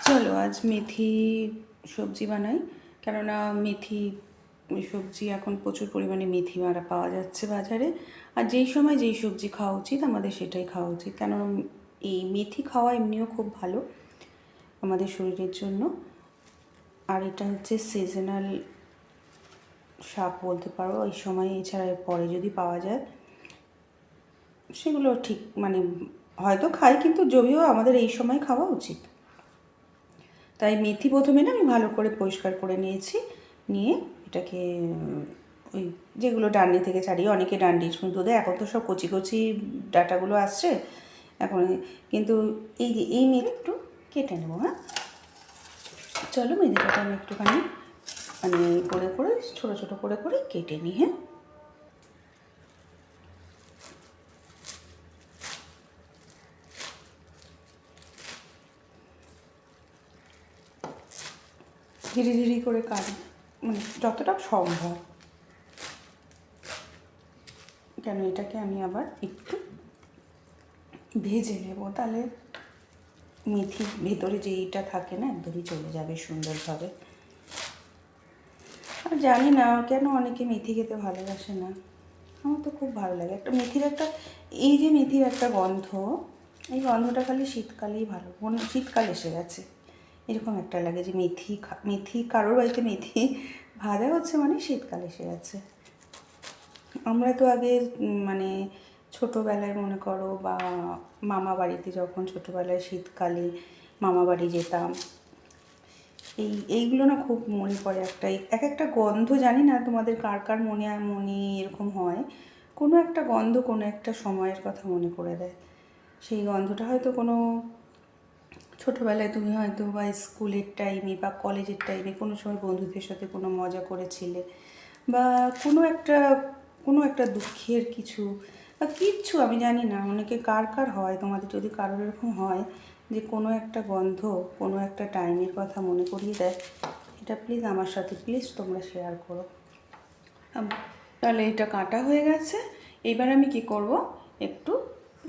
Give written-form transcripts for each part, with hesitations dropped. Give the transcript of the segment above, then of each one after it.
চলো আজ মেথি সবজি বানাই। কেননা মেথি সবজি এখন প্রচুর পরিমাণে মেথি মারা পাওয়া যাচ্ছে বাজারে। আর যেই সময় যেই সবজি খাওয়া উচিত আমাদের সেটাই খাওয়া উচিত, কেননা এই মেথি খাওয়া এমনিও খুব ভালো আমাদের শরীরের জন্য। আর এটা হচ্ছে সিজনাল শাক বলতে পারো, এই সময় এছাড়া পরে যদি পাওয়া যায় সেগুলো ঠিক মানে হয়তো খাই, কিন্তু যদিও আমাদের এই সময় খাওয়া উচিত। তাই মেথি প্রথমে না আমি ভালো করে পরিষ্কার করে নিয়েছি, নিয়ে এটাকে ওই যেগুলো ডান্ডি থেকে ছাড়িয়ে, অনেকে ডান্ডি শুনতে দেয়, এখন তো সব কচি কচি ডাটাগুলো আসছে এখন, কিন্তু এই যে এই মেথি একটু কেটে নেবো। হ্যাঁ চলো মেথিটাকে আমি একটুখানি মানে করে করে ছোটো ছোটো করে করে কেটে নিই। হ্যাঁ ধীরে ধীরে করে কাটি, মানে যতটা সম্ভব, কেন এটাকে আমি আবার একটু ভেজে নেব, তাহলে মেথির ভেতরে যেইটা থাকে না একদমই চলে যাবে সুন্দরভাবে। আর জানি না কেন অনেকে মেথি খেতে ভালোবাসে না, আমার তো খুব ভালো লাগে। একটা মেথির একটা, এই যে মেথির একটা গন্ধ, এই গন্ধটা খালি শীতকালেই ভালো, শীতকাল এসে গেছে এরকম একটা লাগে যে মেথি কারোর বাড়িতে মেথি ভাজা হচ্ছে মানে শীতকাল এসে গেছে। আমরা তো আগে মানে ছোটোবেলায় মনে করো বা মামা বাড়িতে যখন ছোটোবেলায় শীতকালে মামা বাড়ি যেতাম, এইগুলো না খুব মনে পড়ে। এক একটা গন্ধ, জানি না তোমাদের কার কার মনে এরকম হয়, কোনো একটা গন্ধ কোনো একটা সময়ের কথা মনে করে দেয়। সেই গন্ধটা হয়তো কোনো ছোটোবেলায় তুমি হয়তো বা স্কুলের টাইমে বা কলেজের টাইমে কোনো সময় বন্ধুদের সাথে কোনো মজা করেছিলে, বা কোনো একটা দুঃখের কিছু বা কিচ্ছু, আমি জানি না অনেকে কার কার হয়, তোমাদের যদি কারোর এরকম হয় যে কোনো একটা গন্ধ কোনো একটা টাইমের কথা মনে করিয়ে দেয়, এটা প্লিজ আমার সাথে প্লিজ তোমরা শেয়ার করো। তাহলে এটা কাটা হয়ে গেছে। এবার আমি কি করব, একটু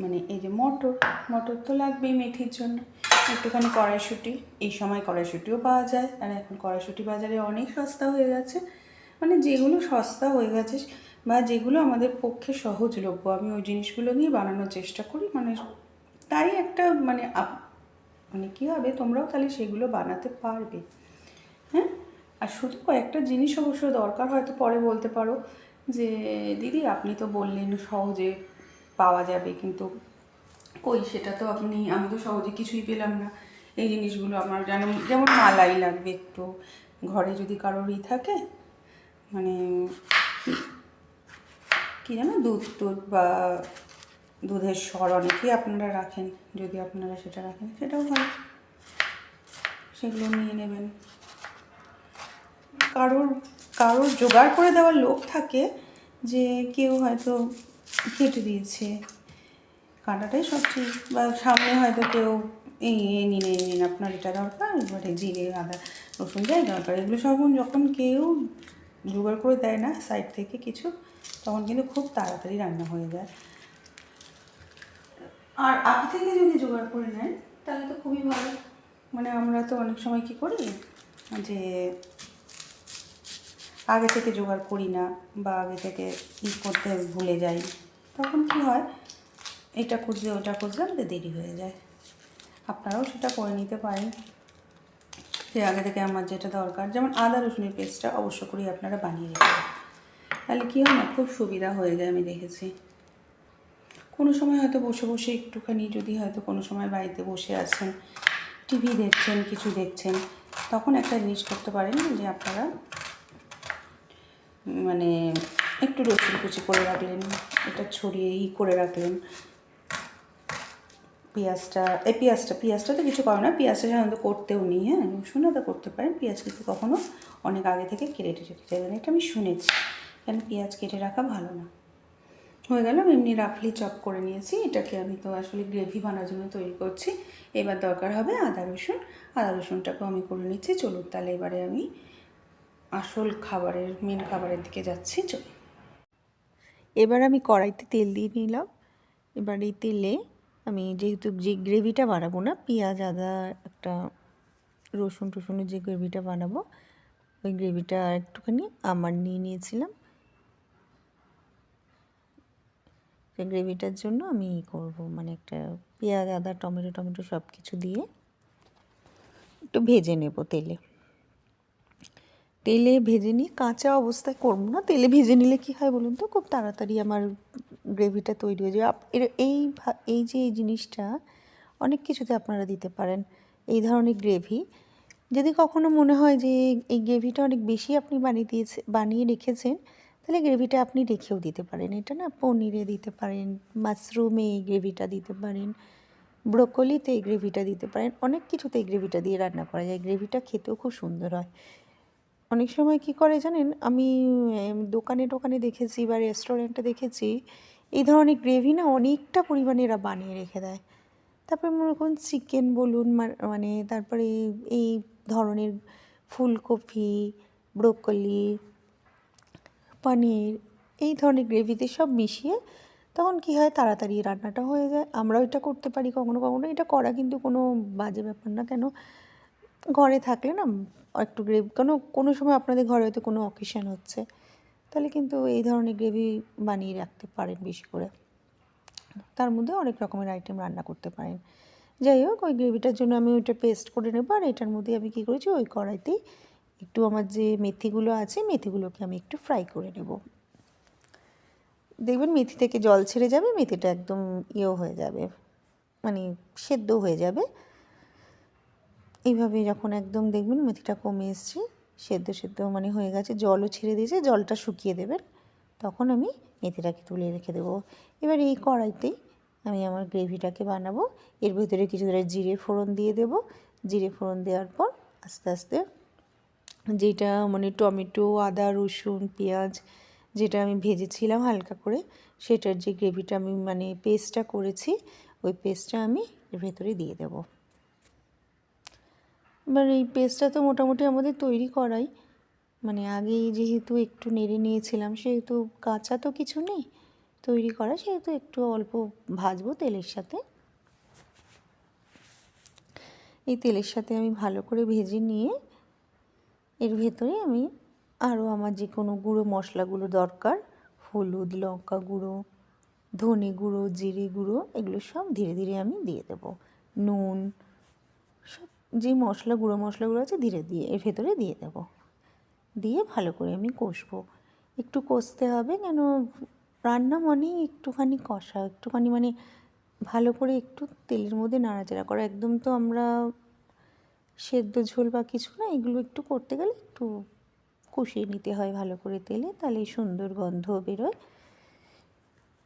মানে এই যে মটর তো লাগবেই মেথির জন্য, একটুখানি কড়াইশুঁটি, এই সময় কড়াইশুঁটিও পাওয়া যায়, আর এখন কড়াইশুঁটি বাজারে অনেক সস্তা হয়ে গেছে, মানে যেগুলো সস্তা হয়ে গেছে বা যেগুলো আমাদের পক্ষে সহজলভ্য আমি ওই জিনিসগুলো নিয়ে বানানোর চেষ্টা করি, মানে তাই একটা মানে মানে কী হবে, তোমরাও তাহলে সেগুলো বানাতে পারবে। হ্যাঁ, আর শুধু কয়েকটা জিনিস অবশ্য দরকার, হয়তো পরে বলতে পারো যে দিদি আপনি তো বললেন সহজে পাওয়া যাবে, কিন্তু কই সেটা তো আমি তো সহজে কিছুই পেলাম না। এই জিনিসগুলো আমার যেমন মালাই লাগবে একটু, ঘরে যদি কারোরই থাকে, মানে কী জানো দুধ বা দুধের স্বর অনেকেই আপনারা রাখেন, যদি আপনারা সেটা রাখেন সেটাও ভালো, সেগুলো নিয়ে নেবেন। কারোর জোগাড় করে দেওয়ার লোক থাকে, যে কেউ হয়তো কেটে দিয়েছে, কাঁটাটাই সব ঠিক, বা সামনে হয়তো কেউ এই নিন আপনার এটা দরকার, এবারে জিরে আদা রসুন যাই দরকার, এগুলো সব যখন কেউ জোগাড় করে দেয় না সাইড থেকে কিছু, তখন কিন্তু খুব তাড়াতাড়ি রান্না হয়ে যায়। আর আগে থেকে যদি জোগাড় করে নেন তাহলে তো খুবই ভালো। মানে আমরা তো অনেক সময় কী করি যে আগে থেকে জোগাড় করি না, বা আগে থেকে করতে ভুলে যাই, তখন কি হয় এটা খুঁজতে ওটা খুঁজতে আমাদের দেরি হয়ে যায়। আপনারাও সেটা করে নিতে পারেন, যে আগে থেকে আমার যেটা দরকার, যেমন আদা রসুনের পেস্টটা অবশ্য করেই আপনারা বানিয়ে রেখে, তাহলে কী হয় না খুব সুবিধা হয়ে যায়। আমি দেখেছি কোনো সময় হয়তো বসে বসে একটুখানি, যদি হয়তো কোনো সময় বাড়িতে বসে আছেন টিভি দেখছেন কিছু দেখছেন, তখন একটা জিনিস করতে পারেন যে আপনারা মানে একটু রসুন কুচি করে রাখলেন, এটা ছড়িয়ে করে রাখলেন, পেঁয়াজটা তো কিছু করে না, পেঁয়াজটা সাধারণত করতেও নেই। হ্যাঁ রসুন আদা করতে পারেন, পেঁয়াজ কিন্তু কখনও অনেক আগে থেকে কেটে রেখে যাবেন, এটা আমি শুনেছি, কেন পেঁয়াজ কেটে রাখা ভালো না। হয়ে গেল, আমি এমনি রাফলি চপ করে নিয়েছি, এটাকে আমি তো আসলে গ্রেভি বানার জন্য তৈরি করছি। এবার দরকার হবে আদা রসুনটাকেও আমি করে নিচ্ছি। চলুন তাহলে এবারে আমি আসল মেন খাবারের দিকে যাচ্ছি। চলুন, এবার আমি কড়াইতে তেল দিয়ে নিলাম। এবার এই তেলে আমি যেহেতু যে গ্রেভিটা বানাবো না, পেঁয়াজ আদা একটা রসুন টসুনের যে গ্রেভিটা বানাবো ওই গ্রেভিটা একটুখানি আমার নিয়ে নিয়েছিলাম। সেই গ্রেভিটার জন্য আমি করব মানে একটা পেঁয়াজ আদা টমেটো সব কিছু দিয়ে একটু ভেজে নেব তেলে ভেজে নিয়ে কাঁচা অবস্থায় করবো না। তেলে ভেজে নিলে কী হয় বলুন তো, খুব তাড়াতাড়ি আমার গ্রেভিটা তৈরি হয়ে যাবে। এই যে এই জিনিসটা অনেক কিছুতে আপনারা দিতে পারেন। এই ধরনের গ্রেভি যদি কখনো মনে হয় যে এই গ্রেভিটা অনেক বেশি আপনি বানিয়ে রেখেছেন, তাহলে গ্রেভিটা আপনি রেখেও দিতে পারেন। এটা না পনিরে দিতে পারেন, মাশরুমে এই গ্রেভিটা দিতে পারেন, ব্রোকলিতে এই গ্রেভিটা দিতে পারেন, অনেক কিছুতে এই গ্রেভিটা দিয়ে রান্না করা যায়। গ্রেভিটা খেতেও খুব সুন্দর হয়। অনেক সময় কী করে জানেন, আমি দোকানে দেখেছি বা রেস্টুরেন্টে দেখেছি এই ধরনের গ্রেভি না অনেকটা পরিমাণে এরা বানিয়ে রেখে দেয়। তারপরে মনে করুন চিকেন বলুন মানে তারপরে এই ধরনের ফুলকপি, ব্রোকলি, পনির এই ধরনের গ্রেভিতে সব মিশিয়ে তখন কী হয়, তাড়াতাড়ি রান্নাটা হয়ে যায়। আমরাও এটা করতে পারি কখনো কখনো। এটা করা কিন্তু কোনো বাজে ব্যাপার না। কেন, ঘরে থাকলে না একটু কোনো সময় আপনাদের ঘরে হয়তো কোনো অকেশন হচ্ছে, তাহলে কিন্তু এই ধরনের গ্রেভি বানিয়ে রাখতে পারেন বেশি করে। তার মধ্যে অনেক রকমের আইটেম রান্না করতে পারেন। যাই হোক, ওই গ্রেভিটার জন্য আমি ওইটা পেস্ট করে নেবো। আর এটার মধ্যে আমি কী করেছি, ওই কড়াইতেই একটু আমার যে মেথিগুলো আছে মেথিগুলোকে আমি একটু ফ্রাই করে নেব। দেখবেন মেথি থেকে জল ছেড়ে যাবে, মেথিটা একদম হয়ে যাবে, মানে সেদ্ধ হয়ে যাবে। এইভাবে যখন একদম দেখবেন মেথিটা কমে এসছে, সেদ্ধ মানে হয়ে গেছে, জলও ছেড়ে দিয়েছে, জলটা শুকিয়ে দেবেন, তখন আমি মেথিটাকে তুলে রেখে দেবো। এবার এই কড়াইতেই আমি আমার গ্রেভিটাকে বানাবো। এর ভিতরে কিছু ধরে জিরে ফোড়ন দিয়ে দেবো। জিরে ফোড়ন দেওয়ার পর আস্তে আস্তে যেটা মানে টমেটো, আদা, রসুন, পেঁয়াজ যেটা আমি ভেজেছিলাম হালকা করে, সেটার যে গ্রেভিটা আমি মানে পেস্টটা করেছি, ওই পেস্টটা আমি এর ভেতরে দিয়ে দেবো। এবার এই পেস্টটা তো মোটামুটি আমাদের তৈরি করাই, মানে আগেই যেহেতু একটু নেড়ে নিয়েছিলাম, সেহেতু কাঁচা তো কিছু নেই, তৈরি করা, সেহেতু একটু অল্প ভাজবো তেলের সাথে। এই তেলের সাথে আমি ভালো করে ভেজে নিয়ে এর ভেতরে আমি আরও আমার যে কোনো গুঁড়ো মশলাগুলো দরকার, হলুদ, লঙ্কা গুঁড়ো, ধনে গুঁড়ো, জিরে গুঁড়ো, এগুলো সব ধীরে ধীরে আমি দিয়ে দেবো। নুন, সব যে গুঁড়ো মশলাগুলো আছে ধীরে এর ভেতরে দিয়ে দেবো। দিয়ে ভালো করে আমি কষবো। একটু কষতে হবে, কেন রান্না মানেই একটুখানি কষা, একটুখানি মানে ভালো করে একটু তেলের মধ্যে নাড়াচাড়া করা। একদম তো আমরা সেদ্ধ ঝোল বা কিছু না, এগুলো একটু করতে গেলে একটু কষিয়ে নিতে হয় ভালো করে তেলে, তাহলে সুন্দর গন্ধ বেরোয়।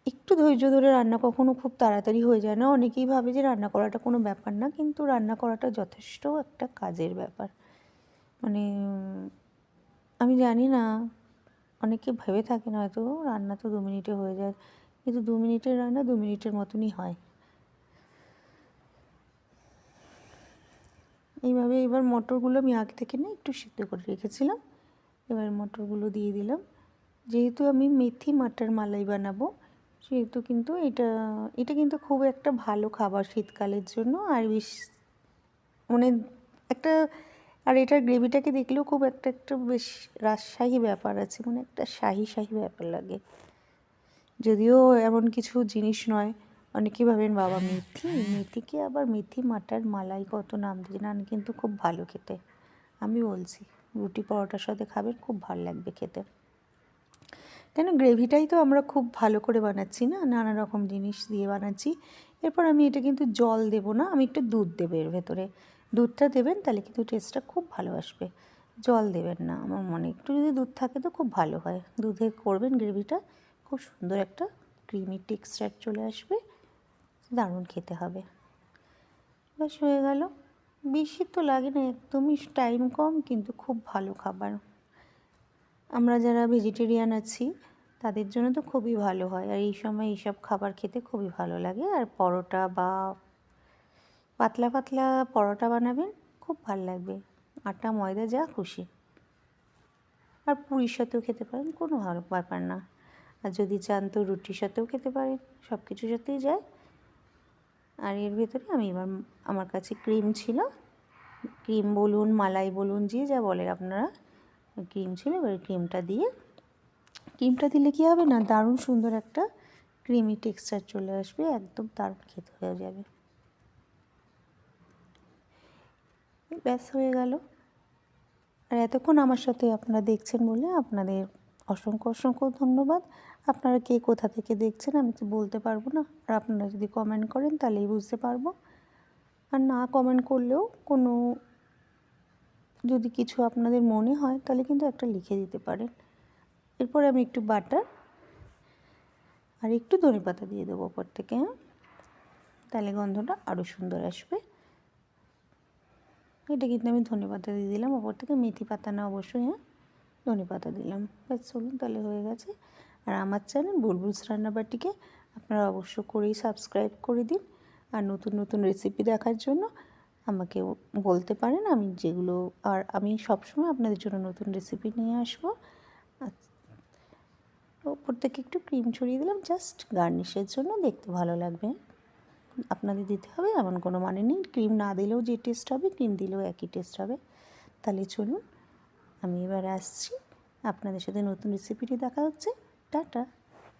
একটু ধৈর্য ধরে রান্না, কখনো খুব তাড়াতাড়ি হয়ে যায় না। অনেকেই ভাবে যে রান্না করাটা কোনো ব্যাপার না, কিন্তু রান্না করাটা যথেষ্ট একটা কাজের ব্যাপার। মানে আমি জানি না, অনেকে ভেবে থাকেন হয়তো রান্না তো 2 মিনিটে হয়ে যায়, কিন্তু 2 মিনিটের রান্না 2 মিনিটের মতনই হয়। এইভাবে এবার মটরগুলো আমি আগে থেকে না একটু সিদ্ধ করে রেখেছিলাম, এবার মটরগুলো দিয়ে দিলাম। যেহেতু আমি মেথি মাটার মালাই বানাবো, সেহেতু কিন্তু এটা কিন্তু খুব একটা ভালো খাবার শীতকালের জন্য। আর বেশ মানে একটা, আর এটার গ্রেভিটাকে দেখলেও খুব একটা বেশ রাজশাহী ব্যাপার আছে, মানে একটা শাহি ব্যাপার লাগে। যদিও এমন কিছু জিনিস নয়, অনেকেই ভাবেন বাবা মেথিকে আবার মেথি মাটার মালাই কত নাম দিয়ে না, কিন্তু খুব ভালো খেতে। আমি বলছি রুটি পরোটার সাথে খাবেন, খুব ভালো লাগবে খেতে। কেন, গ্রেভিটাই তো আমরা খুব ভালো করে বানাচ্ছি না, নানা রকম জিনিস দিয়ে বানাচ্ছি। এরপর আমি এটা কিন্তু জল দেব না, আমি একটু দুধ দেবো এর ভেতরে। দুধটা দেবেন, তাহলে কিন্তু টেস্টটা খুব ভালো আসবে। জল দেবেন না, আমার মনে একটু যদি দুধ থাকে তো খুব ভালো হয়। দুধে করবেন গ্রেভিটা, খুব সুন্দর একটা ক্রিমি টেক্সচার চলে আসবে, দারুণ খেতে হবে। ব্যাস হয়ে গেল। বেশি তো লাগে না, একদমই টাইম কম, কিন্তু খুব ভালো খাবার। আমরা যারা ভেজিটেরিয়ান আছি তাদের জন্য তো খুবই ভালো হয়, আর এই সময় এইসব খাবার খেতে খুবই ভালো লাগে। আর পরোটা বা পাতলা পাতলা পরোটা বানাবেন, খুব ভালো লাগবে, আটা ময়দা যা খুশি। আর পুরীর সাথেও খেতে পারেন, কোনো ভালো ব্যাপার না। আর যদি চান তো রুটির সাথেও খেতে পারেন, সব কিছুর সাথেই যায়। আর এর ভেতরে আমি এবার আমার কাছে ক্রিম ছিল, ক্রিম বলুন, মালাই বলুন, যে যা বলে আপনারা, ক্রিম ছিল। এবার ক্রিমটা দিলে কী হবে না, দারুণ সুন্দর একটা ক্রিমি টেক্সচার চলে আসবে, একদম দারুণ খেতে হয়ে যাবে। ব্যাস হয়ে গেল। আর এতক্ষণ আমার সাথে আপনারা দেখছেন বলে আপনাদের অসংখ্য অসংখ্য ধন্যবাদ। আপনারা কে কোথা থেকে দেখছেন আমি তো বলতে পারবো না, আর আপনারা যদি কমেন্ট করেন তাহলেই বুঝতে পারবো, আর না কমেন্ট করলেও কোনো, যদি কিছু আপনাদের মনে হয় তাহলে কিন্তু একটা লিখে দিতে পারেন। এরপরে আমি একটু বাটার আর একটু ধনেপাতা দিয়ে দেবো ওপর থেকে, হ্যাঁ, তাহলে গন্ধটা আরও সুন্দর আসবে। এটা কিন্তু আমি ধনেপাতা দিয়ে দিলাম ওপর থেকে, মেথি পাতা না অবশ্যই, হ্যাঁ, ধনেপাতা দিলাম। ব্যাস চলুন, তাহলে হয়ে গেছে। আর আমার চ্যানেল বুলবুলস রান্নাবাটিকে আপনারা অবশ্য করেই সাবস্ক্রাইব করে দিন। আর নতুন নতুন রেসিপি দেখার জন্য আমাকে বলতে পারেন, আমি যেগুলো, আর আমি সবসময় আপনাদের জন্য নতুন রেসিপি নিয়ে আসবো। ওপর থেকে একটু ক্রিম ছড়িয়ে দিলাম জাস্ট গার্নিশের জন্য, দেখতে ভালো লাগবে। আপনাদের দিতে হবে এমন কোনো মানে নেই, ক্রিম না দিলেও যে টেস্ট হবে, ক্রিম দিলেও একই টেস্ট হবে। তাহলে চলুন, আমি এবার আসছি, আপনাদের সাথে নতুন রেসিপিটি দেখা হচ্ছে। টাটা।